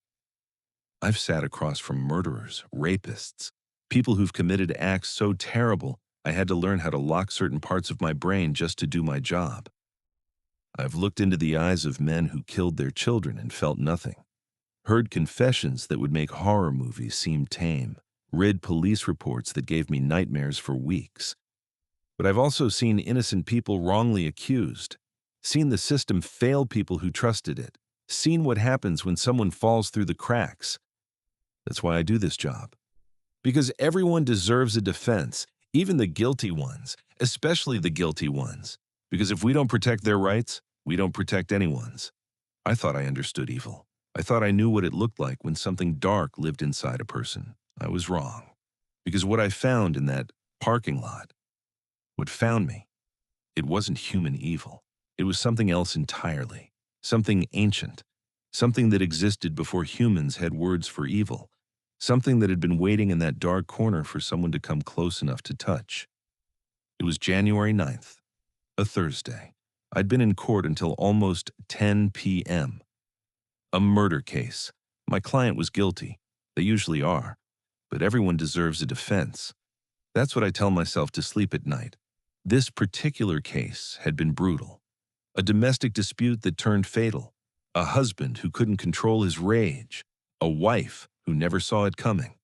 I've sat across from murderers, rapists, people who've committed acts so terrible I had to learn how to lock certain parts of my brain just to do my job. I've looked into the eyes of men who killed their children and felt nothing, heard confessions that would make horror movies seem tame, read police reports that gave me nightmares for weeks. But I've also seen innocent people wrongly accused, seen the system fail people who trusted it, seen what happens when someone falls through the cracks. That's why I do this job. Because everyone deserves a defense, even the guilty ones, especially the guilty ones. Because if we don't protect their rights, we don't protect anyone's. I thought I understood evil. I thought I knew what it looked like when something dark lived inside a person. I was wrong. Because what I found in that parking lot, what found me, it wasn't human evil. It was something else entirely, something ancient, something that existed before humans had words for evil, something that had been waiting in that dark corner for someone to come close enough to touch. It was January 9th, a Thursday. I'd been in court until almost 10 p.m. A murder case. My client was guilty. They usually are. But everyone deserves a defense. That's what I tell myself to sleep at night. This particular case had been brutal. A domestic dispute that turned fatal. A husband who couldn't control his rage. A wife who never saw it coming.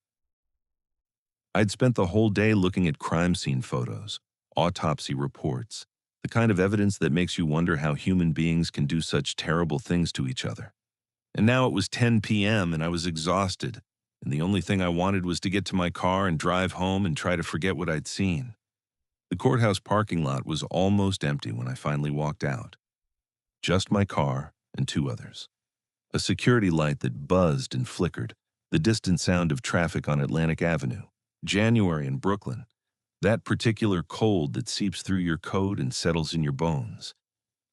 I'd spent the whole day looking at crime scene photos, autopsy reports, the kind of evidence that makes you wonder how human beings can do such terrible things to each other. And now it was 10 p.m. and I was exhausted, and the only thing I wanted was to get to my car and drive home and try to forget what I'd seen. The courthouse parking lot was almost empty when I finally walked out. Just my car and two others. A security light that buzzed and flickered, the distant sound of traffic on Atlantic Avenue, January in Brooklyn, that particular cold that seeps through your coat and settles in your bones.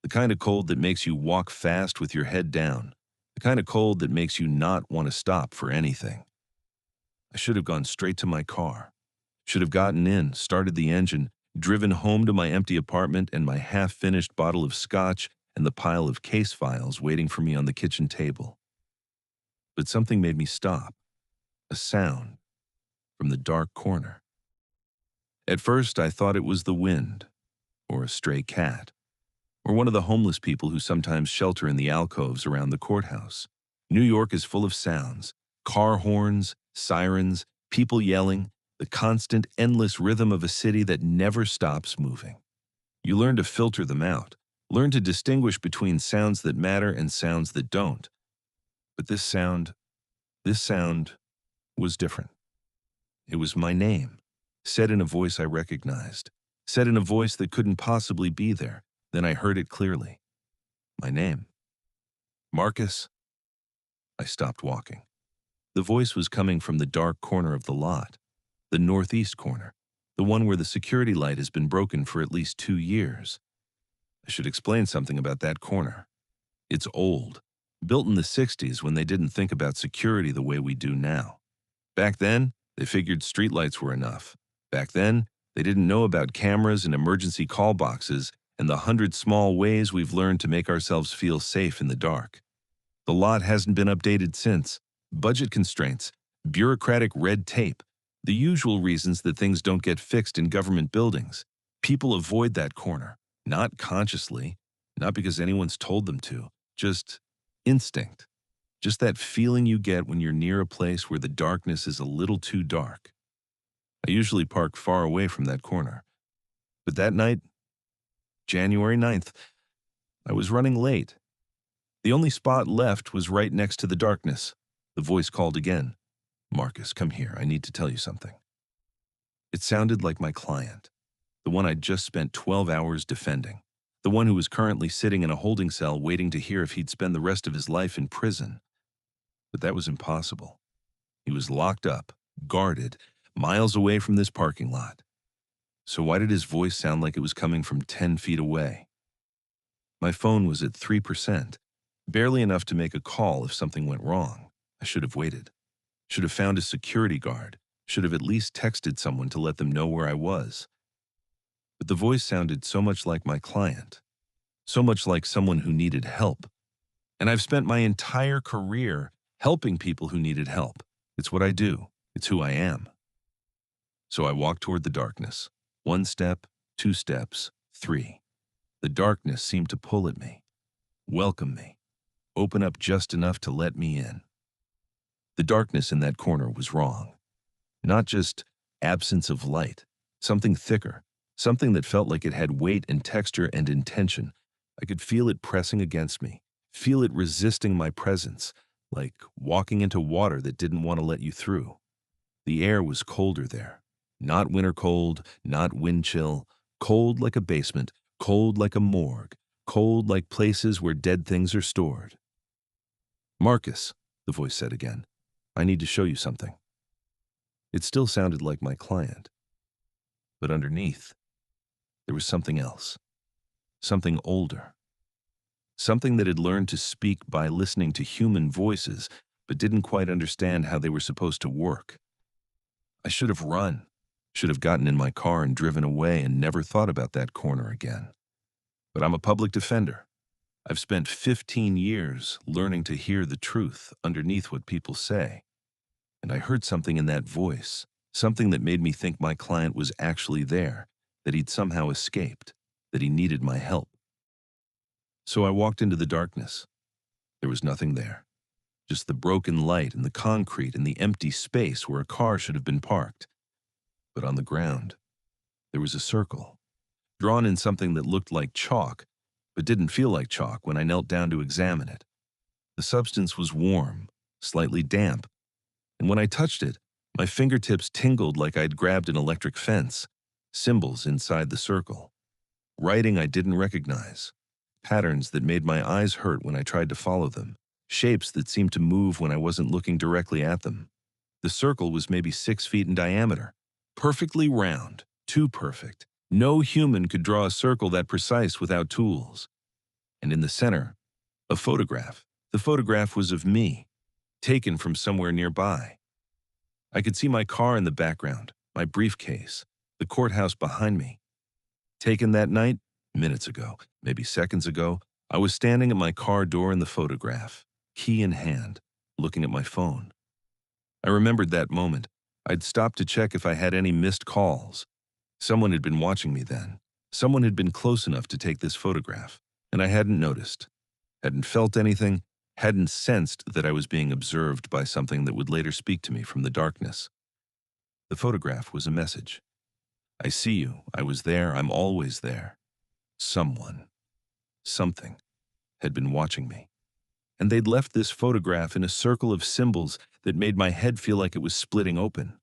The kind of cold that makes you walk fast with your head down. The kind of cold that makes you not want to stop for anything. I should have gone straight to my car. Should have gotten in, started the engine, driven home to my empty apartment and my half-finished bottle of scotch and the pile of case files waiting for me on the kitchen table. But something made me stop. A sound from the dark corner. At first, I thought it was the wind, or a stray cat, or one of the homeless people who sometimes shelter in the alcoves around the courthouse. New York is full of sounds, car horns, sirens, people yelling, the constant, endless rhythm of a city that never stops moving. You learn to filter them out, learn to distinguish between sounds that matter and sounds that don't. But this sound was different. It was my name, said in a voice I recognized, said in a voice that couldn't possibly be there. Then I heard it clearly. My name. Marcus. I stopped walking. The voice was coming from the dark corner of the lot, the northeast corner, the one where the security light has been broken for at least 2 years. I should explain something about that corner. It's old, built in the 60s when they didn't think about security the way we do now. Back then, they figured streetlights were enough. Back then, they didn't know about cameras and emergency call boxes and the 100 small ways we've learned to make ourselves feel safe in the dark. The lot hasn't been updated since. Budget constraints, bureaucratic red tape, the usual reasons that things don't get fixed in government buildings. People avoid that corner, not consciously, not because anyone's told them to, just instinct. Just that feeling you get when you're near a place where the darkness is a little too dark. I usually park far away from that corner. But that night, January 9th, I was running late. The only spot left was right next to the darkness. The voice called again. Marcus, come here. I need to tell you something. It sounded like my client, the one I'd just spent 12 hours defending, the one who was currently sitting in a holding cell waiting to hear if he'd spend the rest of his life in prison. But that was impossible. He was locked up, guarded, miles away from this parking lot. So why did his voice sound like it was coming from 10 feet away? My phone was at 3%, barely enough to make a call if something went wrong. I should have waited. Should have found a security guard. Should have at least texted someone to let them know where I was. But the voice sounded so much like my client, so much like someone who needed help. And I've spent my entire career helping people who needed help. It's what I do. It's who I am. So I walked toward the darkness. 1 step, 2 steps, 3. The darkness seemed to pull at me, welcome me, open up just enough to let me in. The darkness in that corner was wrong. Not just absence of light, something thicker, something that felt like it had weight and texture and intention. I could feel it pressing against me, feel it resisting my presence, like walking into water that didn't want to let you through. The air was colder there. Not winter cold, not wind chill, cold like a basement, cold like a morgue, cold like places where dead things are stored. Marcus, the voice said again, I need to show you something. It still sounded like my client. But underneath, there was something else, something older. Something that had learned to speak by listening to human voices, but didn't quite understand how they were supposed to work. I should have run. Should have gotten in my car and driven away and never thought about that corner again. But I'm a public defender. I've spent 15 years learning to hear the truth underneath what people say. And I heard something in that voice, something that made me think my client was actually there, that he'd somehow escaped, that he needed my help. So I walked into the darkness. There was nothing there, just the broken light and the concrete and the empty space where a car should have been parked. But on the ground, there was a circle, drawn in something that looked like chalk, but didn't feel like chalk when I knelt down to examine it. The substance was warm, slightly damp, And when I touched it, my fingertips tingled like I'd grabbed an electric fence, symbols inside the circle, writing I didn't recognize, patterns that made my eyes hurt when I tried to follow them, shapes that seemed to move when I wasn't looking directly at them. The circle was maybe 6 feet in diameter, perfectly round, too perfect. No human could draw a circle that precise without tools. And in the center, a photograph. The photograph was of me, taken from somewhere nearby. I could see my car in the background, my briefcase, the courthouse behind me. Taken that night, minutes ago, maybe seconds ago, I was standing at my car door in the photograph, key in hand, looking at my phone. I remembered that moment. I'd stopped to check if I had any missed calls. Someone had been watching me then. Someone had been close enough to take this photograph, and I hadn't noticed, hadn't felt anything, hadn't sensed that I was being observed by something that would later speak to me from the darkness. The photograph was a message. I see you. I was there. I'm always there. Someone, something, had been watching me. And they'd left this photograph in a circle of symbols that made my head feel like it was splitting open.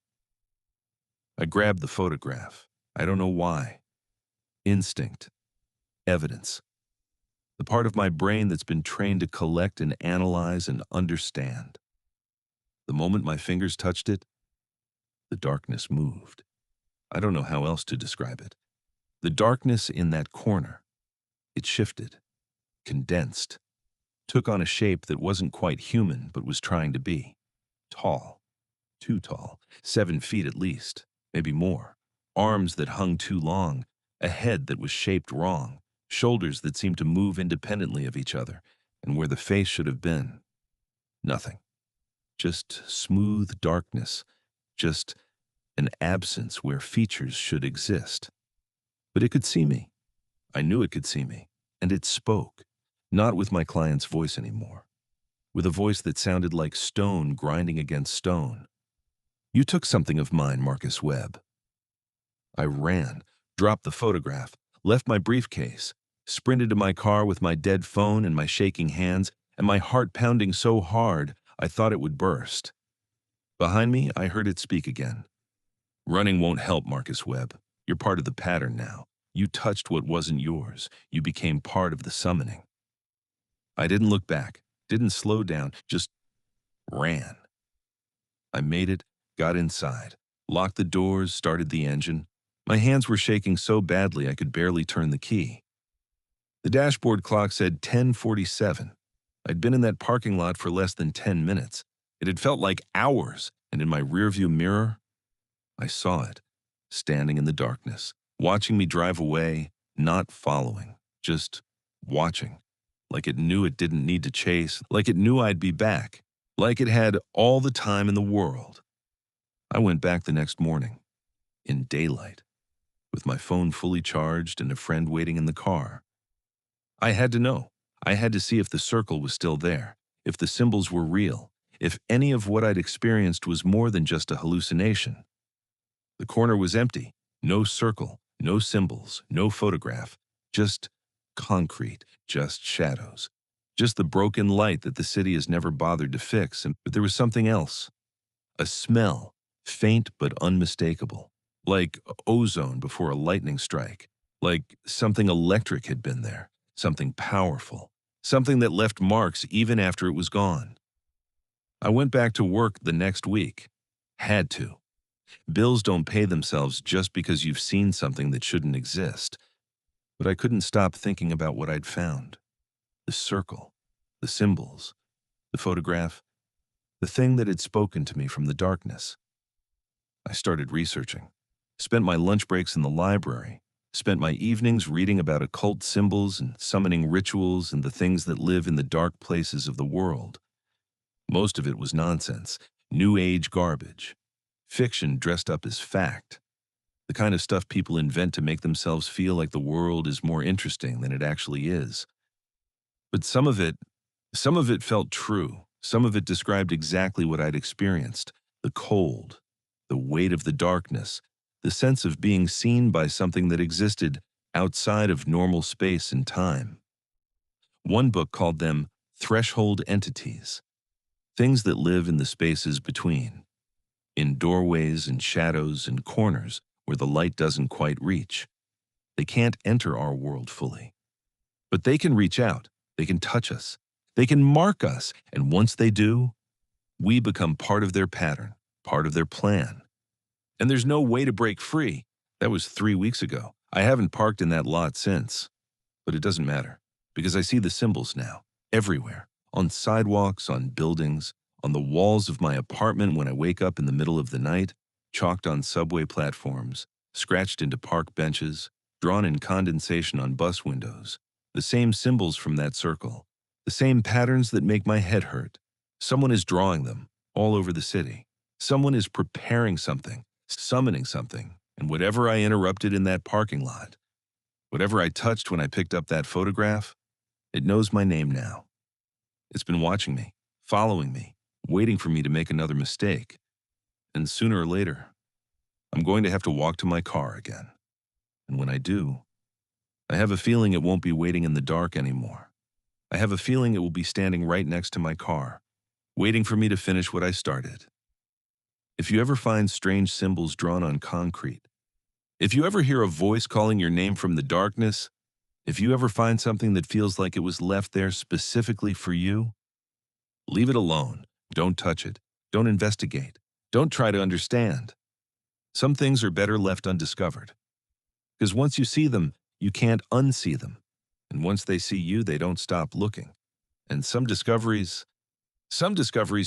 I grabbed the photograph. I don't know why. Instinct. Evidence. The part of my brain that's been trained to collect and analyze and understand. The moment my fingers touched it, the darkness moved. I don't know how else to describe it. The darkness in that corner, it shifted, condensed, took on a shape that wasn't quite human but was trying to be. Tall, too tall, 7 feet at least, maybe more. Arms that hung too long, a head that was shaped wrong, shoulders that seemed to move independently of each other, and where the face should have been, nothing. Just smooth darkness, just an absence where features should exist. But it could see me. I knew it could see me, and it spoke, not with my client's voice anymore, with a voice that sounded like stone grinding against stone. You took something of mine, Marcus Webb. I ran, dropped the photograph, left my briefcase, sprinted to my car with my dead phone and my shaking hands, and my heart pounding so hard I thought it would burst. Behind me, I heard it speak again. Running won't help, Marcus Webb. You're part of the pattern now. You touched what wasn't yours. You became part of the summoning. I didn't look back, didn't slow down, just ran. I made it, got inside, locked the doors, started the engine. My hands were shaking so badly I could barely turn the key. The dashboard clock said 10:47. I'd been in that parking lot for less than 10 minutes. It had felt like hours, and in my rearview mirror, I saw it, standing in the darkness, watching me drive away, not following, just watching, like it knew it didn't need to chase, like it knew I'd be back, like it had all the time in the world. I went back the next morning, in daylight, with my phone fully charged and a friend waiting in the car. I had to know. I had to see if the circle was still there, if the symbols were real, if any of what I'd experienced was more than just a hallucination. The corner was empty, no circle, no symbols, no photograph, just concrete, just shadows, just the broken light that the city has never bothered to fix. But there was something else, a smell, faint but unmistakable, like ozone before a lightning strike, like something electric had been there, something powerful, something that left marks even after it was gone. I went back to work the next week. Had to. Bills don't pay themselves just because you've seen something that shouldn't exist. But I couldn't stop thinking about what I'd found. The circle, the symbols, the photograph, the thing that had spoken to me from the darkness. I started researching, spent my lunch breaks in the library, spent my evenings reading about occult symbols and summoning rituals and the things that live in the dark places of the world. Most of it was nonsense, New Age garbage, fiction dressed up as fact, the kind of stuff people invent to make themselves feel like the world is more interesting than it actually is. But some of it felt true. Some of it described exactly what I'd experienced, the cold, the weight of the darkness, the sense of being seen by something that existed outside of normal space and time. One book called them threshold entities, things that live in the spaces between. in doorways and shadows and corners where the light doesn't quite reach. They can't enter our world fully. But they can reach out, they can touch us, they can mark us, and once they do, we become part of their pattern, part of their plan. And there's no way to break free. That was 3 weeks ago. I haven't parked in that lot since. But it doesn't matter, because I see the symbols now, everywhere, on sidewalks, on buildings, on the walls of my apartment when I wake up in the middle of the night, chalked on subway platforms, scratched into park benches, drawn in condensation on bus windows. The same symbols from that circle, the same patterns that make my head hurt. Someone is drawing them all over the city. Someone is preparing something, summoning something, and whatever I interrupted in that parking lot, whatever I touched when I picked up that photograph, it knows my name now. It's been watching me, following me, waiting for me to make another mistake. And sooner or later, I'm going to have to walk to my car again. And when I do, I have a feeling it won't be waiting in the dark anymore. I have a feeling it will be standing right next to my car, waiting for me to finish what I started. If you ever find strange symbols drawn on concrete, if you ever hear a voice calling your name from the darkness, if you ever find something that feels like it was left there specifically for you, leave it alone. Don't touch it. Don't investigate. Don't try to understand. Some things are better left undiscovered. Because once you see them, you can't unsee them. And once they see you, they don't stop looking. And some discoveries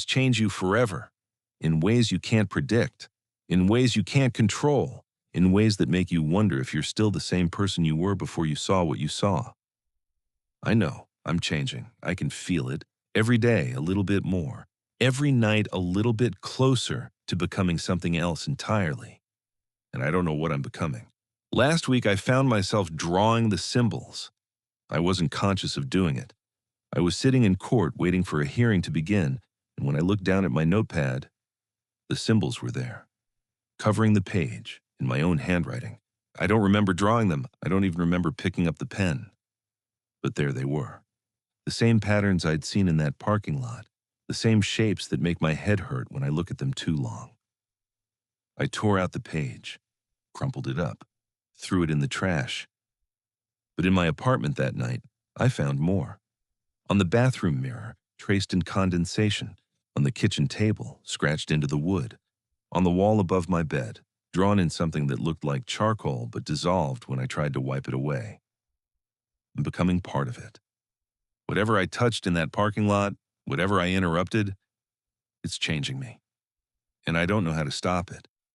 change you forever, in ways you can't predict, in ways you can't control, in ways that make you wonder if you're still the same person you were before you saw what you saw. I know, I'm changing. I can feel it. Every day, a little bit more. Every night, a little bit closer to becoming something else entirely. And I don't know what I'm becoming. Last week, I found myself drawing the symbols. I wasn't conscious of doing it. I was sitting in court waiting for a hearing to begin, and when I looked down at my notepad, the symbols were there, covering the page in my own handwriting. I don't remember drawing them. I don't even remember picking up the pen. But there they were. The same patterns I'd seen in that parking lot, the same shapes that make my head hurt when I look at them too long. I tore out the page, crumpled it up, threw it in the trash. But in my apartment that night, I found more. On the bathroom mirror, traced in condensation, on the kitchen table, scratched into the wood, on the wall above my bed, drawn in something that looked like charcoal but dissolved when I tried to wipe it away. I'm becoming part of it. Whatever I touched in that parking lot, whatever I interrupted, it's changing me. And I don't know how to stop it.